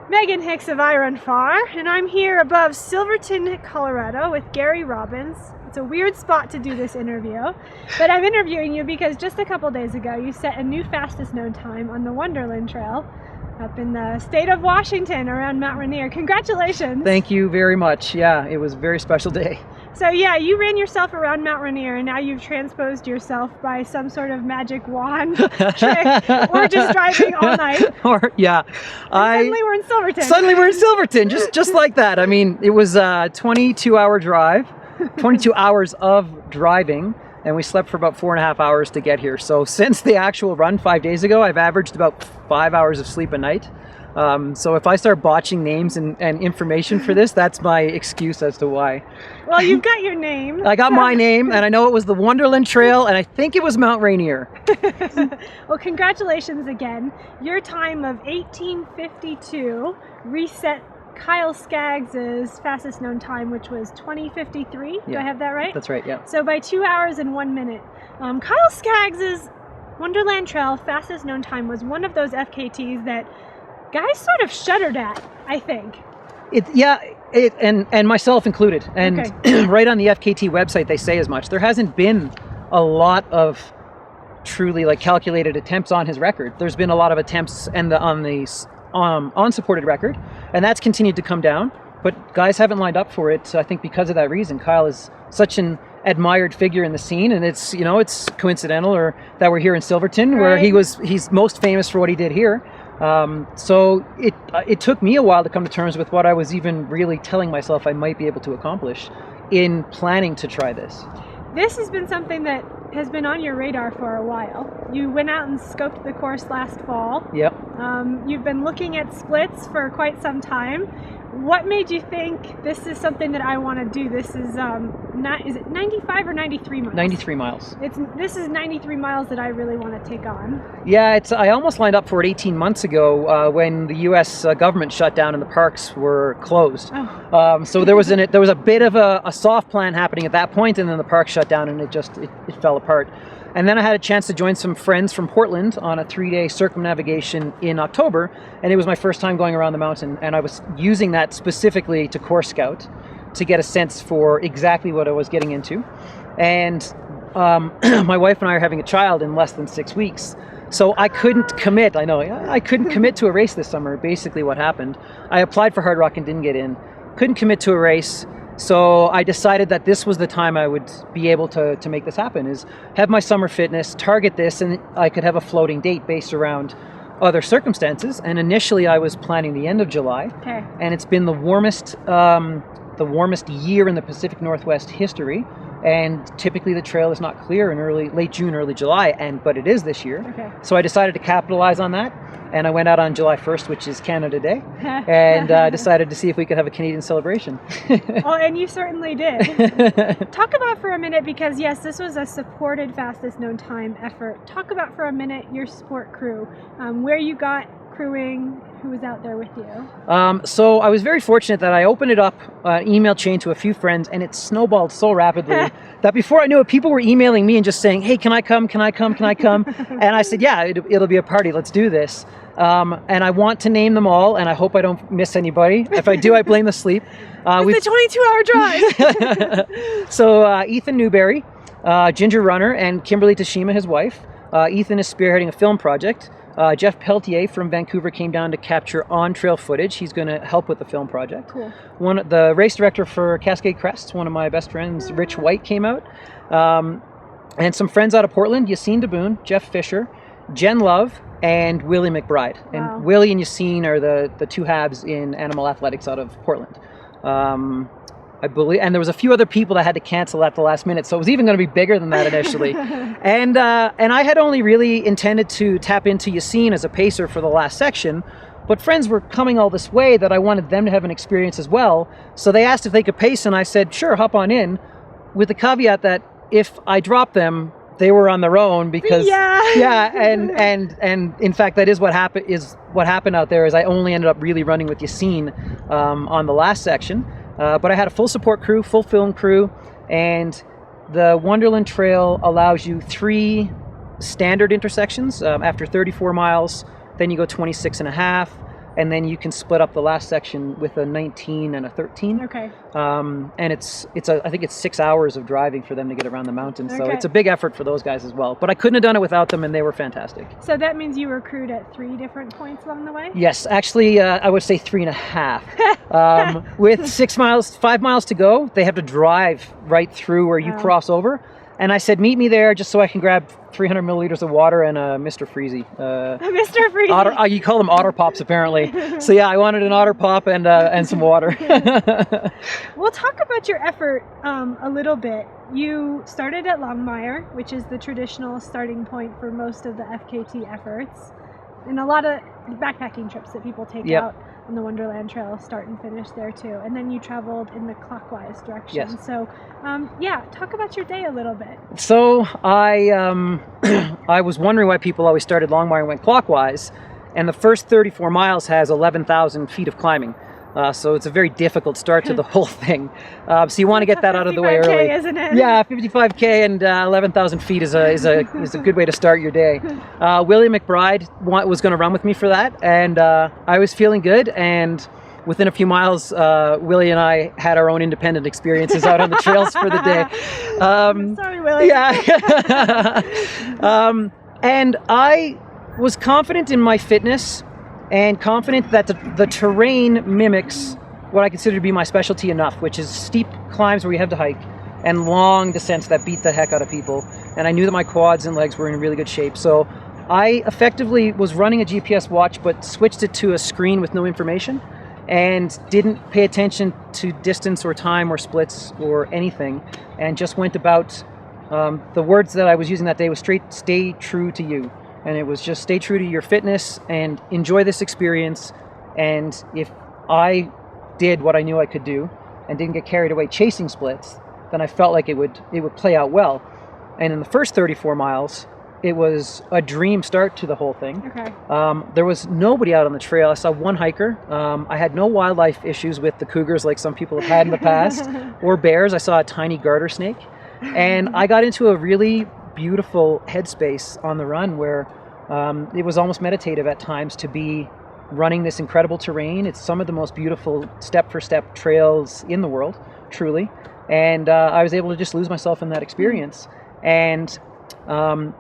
Megan Hicks of I Run Far, and I'm here above Silverton, Colorado with Gary Robbins. It's a weird spot to do this interview, but I'm interviewing you because just a couple days ago you set a new fastest known time on the Wonderland Trail up in the state of Washington around Mount Rainier. Congratulations! Thank you very much. Yeah, it was a very special day. So yeah, you ran yourself around Mount Rainier and now you've transposed yourself by some sort of magic wand trick or just driving all night. Suddenly we're in Silverton. Suddenly we're in Silverton, just like that. I mean, it was a 22-hour drive, 22 hours of driving, and we slept for about 4.5 hours to get here. So since the actual run 5 days ago, I've averaged about 5 hours of sleep a night. So if I start botching names and information for this, that's my excuse as to why. Well, you've got your name. I got my name, and I know it was the Wonderland Trail, and I think it was Mount Rainier. Well, congratulations again. Your time of 18:52 reset Kyle Skaggs' fastest known time, which was 20:53. Yeah. Do I have that right? That's right, yeah. So by 2 hours and 1 minute. Kyle Skaggs' Wonderland Trail fastest known time was one of those FKTs that guys sort of shuddered at, I think. And myself included. And okay. Right on the FKT website, they say as much. There hasn't been a lot of truly calculated attempts on his record. There's been a lot of attempts on the unsupported record, and that's continued to come down. But guys haven't lined up for it. So I think because of that reason, Kyle is such an admired figure in the scene, and it's coincidental or that we're here in Silverton, right, where he's most famous for what he did here. So it took me a while to come to terms with what I was even really telling myself I might be able to accomplish in planning to try this. This has been something that has been on your radar for a while. You went out and scoped the course last fall. Yep. You've been looking at splits for quite some time. What made you think this is something that I want to do? This is is it 95 or 93 miles? 93 miles. This is 93 miles that I really want to take on. Yeah, I almost lined up for it 18 months ago when the U.S. government shut down and the parks were closed. Oh. So there was a bit of a soft plan happening at that point, and then the park shut down and it fell apart. And then I had a chance to join some friends from Portland on a 3-day circumnavigation in October, and it was my first time going around the mountain, and I was using that specifically to course scout to get a sense for exactly what I was getting into. And my wife and I are having a child in less than 6 weeks, so I couldn't commit. I couldn't commit to a race this summer. Basically what happened, I applied for Hard Rock and didn't get in, couldn't commit to a race. So I decided that this was the time I would be able to make this happen, is have my summer fitness, target this, and I could have a floating date based around other circumstances. And initially I was planning the end of July. Okay. And it's been the warmest year in the Pacific Northwest history. And typically the trail is not clear in late June, early July, but it is this year. Okay. So I decided to capitalize on that, and I went out on July 1st, which is Canada Day, and decided to see if we could have a Canadian celebration. Oh, and you certainly did. Talk about for a minute, because yes, this was a supported fastest known time effort. Talk about for a minute your support crew, where you got crewing, who was out there with you? So I was very fortunate that I opened it up, an email chain to a few friends, and it snowballed so rapidly that before I knew it, people were emailing me and just saying, hey, can I come? Can I come? Can I come? And I said, yeah, it'll be a party. Let's do this. And I want to name them all, and I hope I don't miss anybody. If I do, I blame the sleep. It's a 22-hour drive. So Ethan Newberry, Ginger Runner, and Kimberly Tashima, his wife. Ethan is spearheading a film project. Jeff Peltier from Vancouver came down to capture on-trail footage. He's going to help with the film project. Cool. The race director for Cascade Crests, one of my best friends, Rich White, came out. And some friends out of Portland, Yassine DeBoon, Jeff Fisher, Jen Love, and Willie McBride. Wow. And Willie and Yassine are the two halves in animal athletics out of Portland. I believe, and there was a few other people that had to cancel at the last minute, so it was even going to be bigger than that initially. And I had only really intended to tap into Yassine as a pacer for the last section, but friends were coming all this way that I wanted them to have an experience as well. So they asked if they could pace, and I said, sure, hop on in, with the caveat that if I dropped them, they were on their own, because and in fact that is what happened out there. Is I only ended up really running with Yassine on the last section. But I had a full support crew, full film crew, and the Wonderland Trail allows you 3 standard intersections after 34 miles. Then you go 26 and a half, and then you can split up the last section with a 19 and a 13. Okay. And I think it's 6 hours of driving for them to get around the mountain. So Okay. it's a big effort for those guys as well. But I couldn't have done it without them, and they were fantastic. So that means you were crewed at 3 different points along the way? Yes, actually, I would say 3.5. With 5 miles to go, they have to drive right through where you cross over. And I said, meet me there just so I can grab 300 milliliters of water and a Mr. Freezy. Mr. Freezy. You call them Otter Pops, apparently. So yeah, I wanted an Otter Pop and some water. We'll talk about your effort a little bit. You started at Longmire, which is the traditional starting point for most of the FKT efforts. And a lot of backpacking trips that people take out on the Wonderland Trail start and finish there too. And then you traveled in the clockwise direction. Yes. So talk about your day a little bit. So I was wondering why people always started Longmire and went clockwise. And the first 34 miles has 11,000 feet of climbing. So it's a very difficult start to the whole thing. So you want to get that out of the way early. 55K, isn't it? Yeah, 55K and 11,000 feet is a good way to start your day. William McBride was going to run with me for that, and I was feeling good. And within a few miles, Willie and I had our own independent experiences out on the trails for the day. Sorry, Willie. Yeah. And I was confident in my fitness, and confident that the terrain mimics what I consider to be my specialty enough, which is steep climbs where you have to hike and long descents that beat the heck out of people. And I knew that my quads and legs were in really good shape. So I effectively was running a GPS watch, but switched it to a screen with no information and didn't pay attention to distance or time or splits or anything, and just went about, the words that I was using that day was stay true to you. And it was just stay true to your fitness and enjoy this experience. And if I did what I knew I could do and didn't get carried away chasing splits, then I felt like it would play out well. And in the first 34 miles, it was a dream start to the whole thing. Okay. There was nobody out on the trail. I saw one hiker. I had no wildlife issues with the cougars like some people have had in the past, or bears. I saw a tiny garter snake. And I got into a really beautiful headspace on the run where it was almost meditative at times to be running this incredible terrain. It's some of the most beautiful step-for-step trails in the world, truly. And I was able to just lose myself in that experience. And so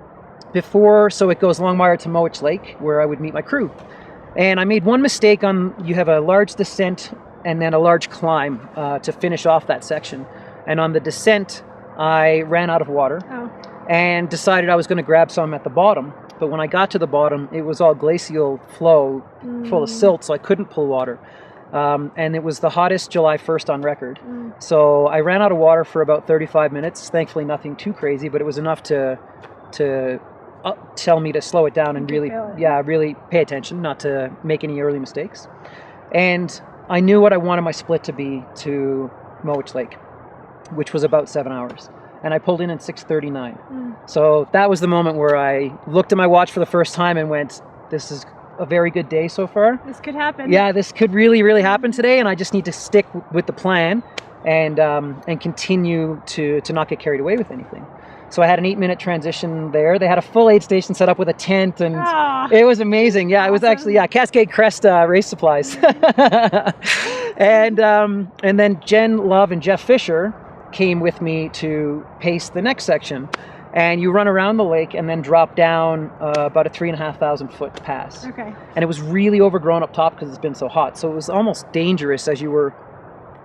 it goes Longmire to Mowich Lake, where I would meet my crew. And I made one mistake you have a large descent and then a large climb to finish off that section. And on the descent, I ran out of water. And decided I was going to grab some at the bottom. But when I got to the bottom, it was all glacial flow, full of silt, so I couldn't pull water. And it was the hottest July 1st on record. So I ran out of water for about 35 minutes. Thankfully, nothing too crazy, but it was enough to tell me to slow it down and really pay attention, not to make any early mistakes. And I knew what I wanted my split to be to Mowich Lake, which was about 7 hours. And I pulled in at 6:39. So that was the moment where I looked at my watch for the first time and went, this is a very good day so far. This could happen. Yeah, this could really, really happen today, and I just need to stick with the plan and continue to not get carried away with anything. So I had an 8-minute transition there. They had a full aid station set up with a tent, and it was amazing. Yeah, it was actually Cascade Crest race supplies. And then Jen Love and Jeff Fisher came with me to pace the next section, and you run around the lake and then drop down about a 3,500 foot pass. Okay. And it was really overgrown up top because it's been so hot, so it was almost dangerous as you were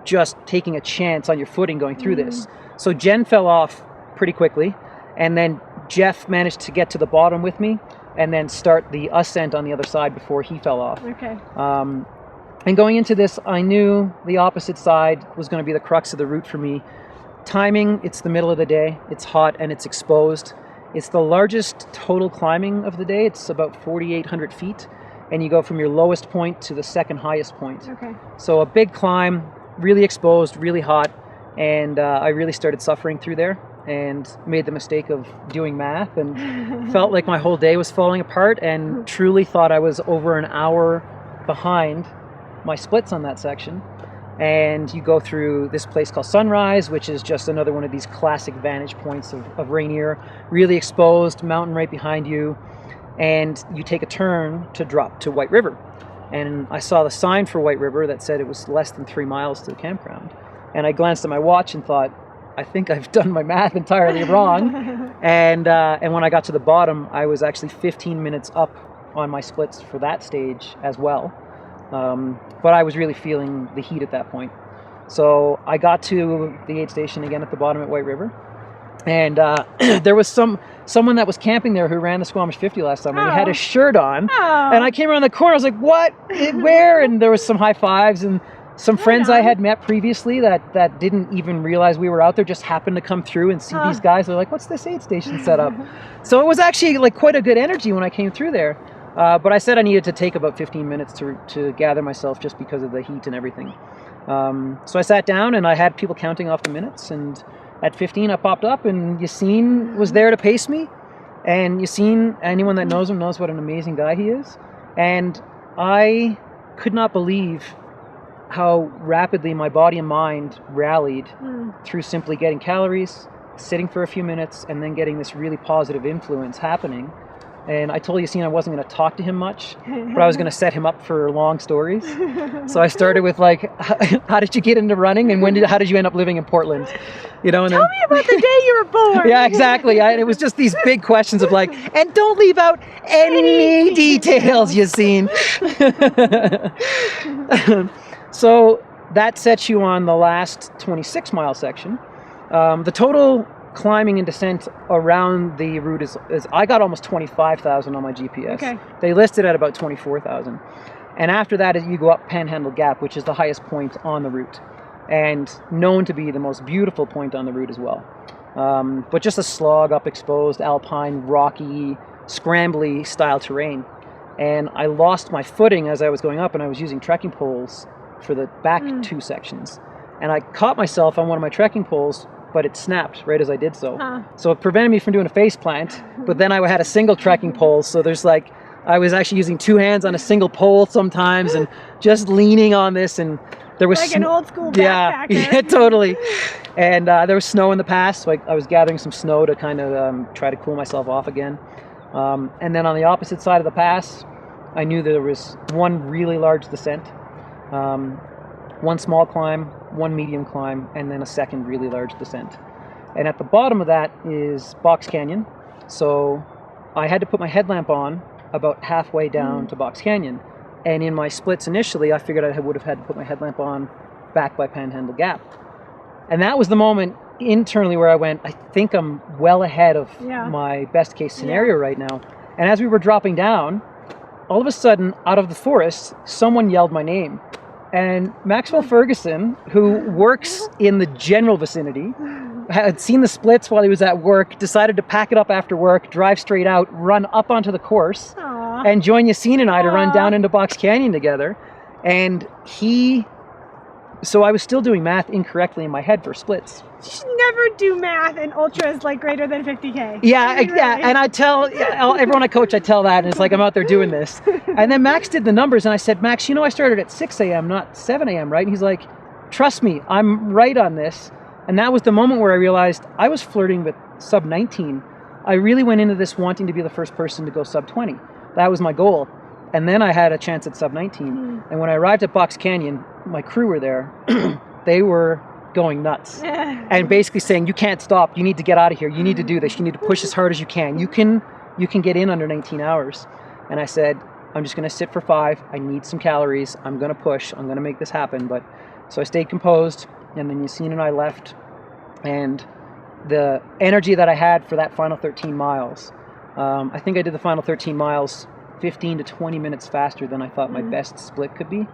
just taking a chance on your footing going through this. So Jen fell off pretty quickly, and then Jeff managed to get to the bottom with me and then start the ascent on the other side before he fell off. Okay. And going into this, I knew the opposite side was going to be the crux of the route for me. Timing, it's the middle of the day, it's hot, and it's exposed. It's the largest total climbing of the day. It's about 4,800 feet, and you go from your lowest point to the second highest point. Okay. So a big climb, really exposed, really hot, and I really started suffering through there and made the mistake of doing math and felt like my whole day was falling apart, and truly thought I was over an hour behind my splits on that section. And you go through this place called Sunrise, which is just another one of these classic vantage points of Rainier, really exposed, mountain right behind you, and you take a turn to drop to White River. and I saw the sign for White River that said it was less than 3 miles to the campground. And I glanced at my watch and thought, I think I've done my math entirely wrong. And when I got to the bottom, I was actually 15 minutes up on my splits for that stage as well. But I was really feeling the heat at that point. So I got to the aid station again at the bottom at White River. And there was someone that was camping there who ran the Squamish 50 last summer. And he had his shirt on. And I came around the corner. I was like, what? Where? And there was some high fives and some friends I had met previously that didn't even realize we were out there, just happened to come through and see these guys. They're like, what's this aid station set up? So it was actually like quite a good energy when I came through there. But I said I needed to take about 15 minutes to gather myself just because of the heat and everything. So I sat down and I had people counting off the minutes, and at 15 I popped up and Yassine was there to pace me. And Yassine, anyone that knows him knows what an amazing guy he is. And I could not believe how rapidly my body and mind rallied through simply getting calories, sitting for a few minutes, and then getting this really positive influence happening. And I told Yassine I wasn't going to talk to him much, but I was going to set him up for long stories. So I started with like, how did you get into running, and how did you end up living in Portland? You know, and tell me about the day you were born. Yeah, exactly. It was just these big questions of like, and don't leave out any details, Yassine. So that sets you on the last 26-mile section. The total climbing and descent around the route is I got almost 25,000 on my GPS. Okay. They listed at about 24,000. And after that, you go up Panhandle Gap, which is the highest point on the route, and known to be the most beautiful point on the route as well. But just a slog up exposed, alpine, rocky, scrambly style terrain. And I lost my footing as I was going up, and I was using trekking poles for the back two sections. And I caught myself on one of my trekking poles, but it snapped right as I did so. So it prevented me from doing a face plant, but then I had a single trekking pole, so there's like, I was actually using two hands on a single pole sometimes and just leaning on this, and there was like an old school backpacker. Yeah, totally. And there was snow in the pass, so I was gathering some snow to kind of try to cool myself off again. And then on the opposite side of the pass, I knew there was one really large descent, one small climb, one medium climb, and then a second really large descent. And at the bottom of that is Box Canyon. So I had to put my headlamp on about halfway down to Box Canyon. And in my splits initially, I figured I would have had to put my headlamp on back by Panhandle Gap. And that was the moment internally where I went, I think I'm well ahead of my best case scenario right now. And as we were dropping down, all of a sudden, out of the forest, someone yelled my name. And Maxwell Ferguson, who works in the general vicinity, had seen the splits while he was at work, decided to pack it up after work, drive straight out, run up onto the course, and join Yassine and I to run down into Box Canyon together. And so I was still doing math incorrectly in my head for splits. You should never do math in ultras like greater than 50K. Yeah, and I tell everyone I coach, I tell that, and it's like I'm out there doing this. And then Max did the numbers, and I said, Max, I started at 6 a.m., not 7 a.m., right? And he's like, trust me, I'm right on this. And that was the moment where I realized I was flirting with sub 19. I really went into this wanting to be the first person to go sub 20. That was my goal. And then I had a chance at sub 19. And when I arrived at Box Canyon, my crew were there. They were going nuts and basically saying, you can't stop, you need to get out of here, you need to do this, you need to push as hard as you can, you can get in under 19 hours. And I said, I'm just going to sit for 5, I need some calories, I'm going to push, I'm going to make this happen. But so I stayed composed, and then Yassine and I left, and the energy that I had for that final 13 miles, I think I did the final 13 miles 15 to 20 minutes faster than I thought my best split could be.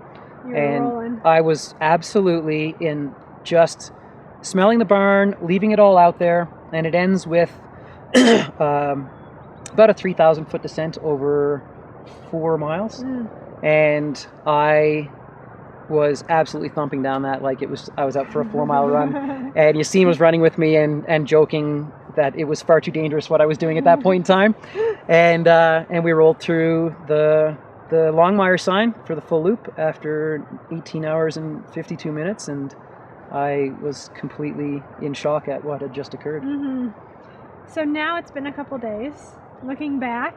And I was absolutely in just smelling the barn, leaving it all out there, and it ends with about a 3,000 foot descent over 4 miles. And I was absolutely thumping down that like I was out for a 4-mile run. And Yassine was running with me and joking that it was far too dangerous what I was doing at that point in time. And we rolled through the Longmire sign for the full loop after 18 hours and 52 minutes, and I was completely in shock at what had just occurred. So now it's been a couple days. Looking back,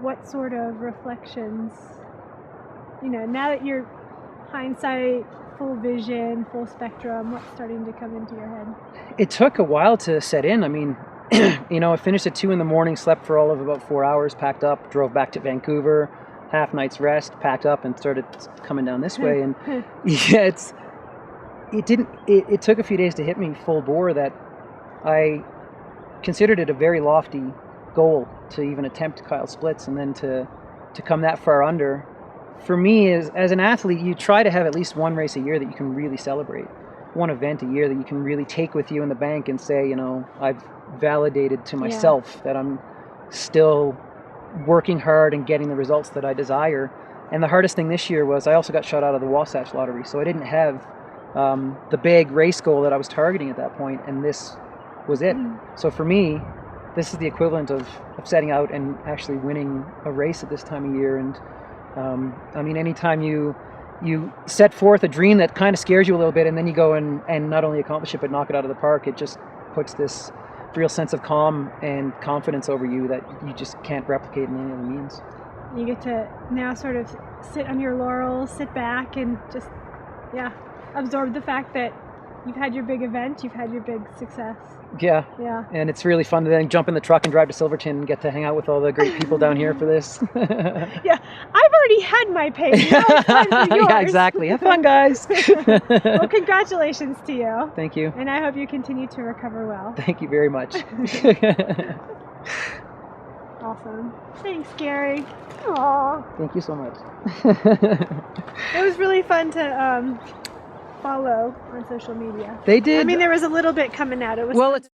what sort of reflections, now that you're hindsight, full vision, full spectrum, what's starting to come into your head? It took a while to set in. I mean, I finished at 2 a.m, slept for all of about 4 hours, packed up, drove back to Vancouver, half night's rest, packed up, and started coming down this way. And yeah, it took a few days to hit me full bore that I considered it a very lofty goal to even attempt Kyle splits, and then to come that far under. For me, as an athlete, you try to have at least one race a year that you can really celebrate, one event a year that you can really take with you in the bank and say, I've validated to myself that I'm still working hard and getting the results that I desire. And the hardest thing this year was I also got shut out of the Wasatch Lottery, so I didn't have the big race goal that I was targeting at that point, and this was it. So for me, this is the equivalent of setting out and actually winning a race at this time of year. And I mean, anytime you set forth a dream that kind of scares you a little bit, and then you go and not only accomplish it but knock it out of the park, it just puts this real sense of calm and confidence over you that you just can't replicate in any other means. You get to now sort of sit on your laurels, sit back, and just absorb the fact that you've had your big event, you've had your big success. Yeah. And it's really fun to then jump in the truck and drive to Silverton and get to hang out with all the great people down here for this. Yeah, I've already had my pace. Now it's time for yours. Yeah, exactly. Have fun, guys. Well, congratulations to you. Thank you. And I hope you continue to recover well. Thank you very much. Awesome. Thanks, Gary. Aww. Thank you so much. It was really fun to follow on social media. They did. I mean, there was a little bit coming out. It was. Well, it's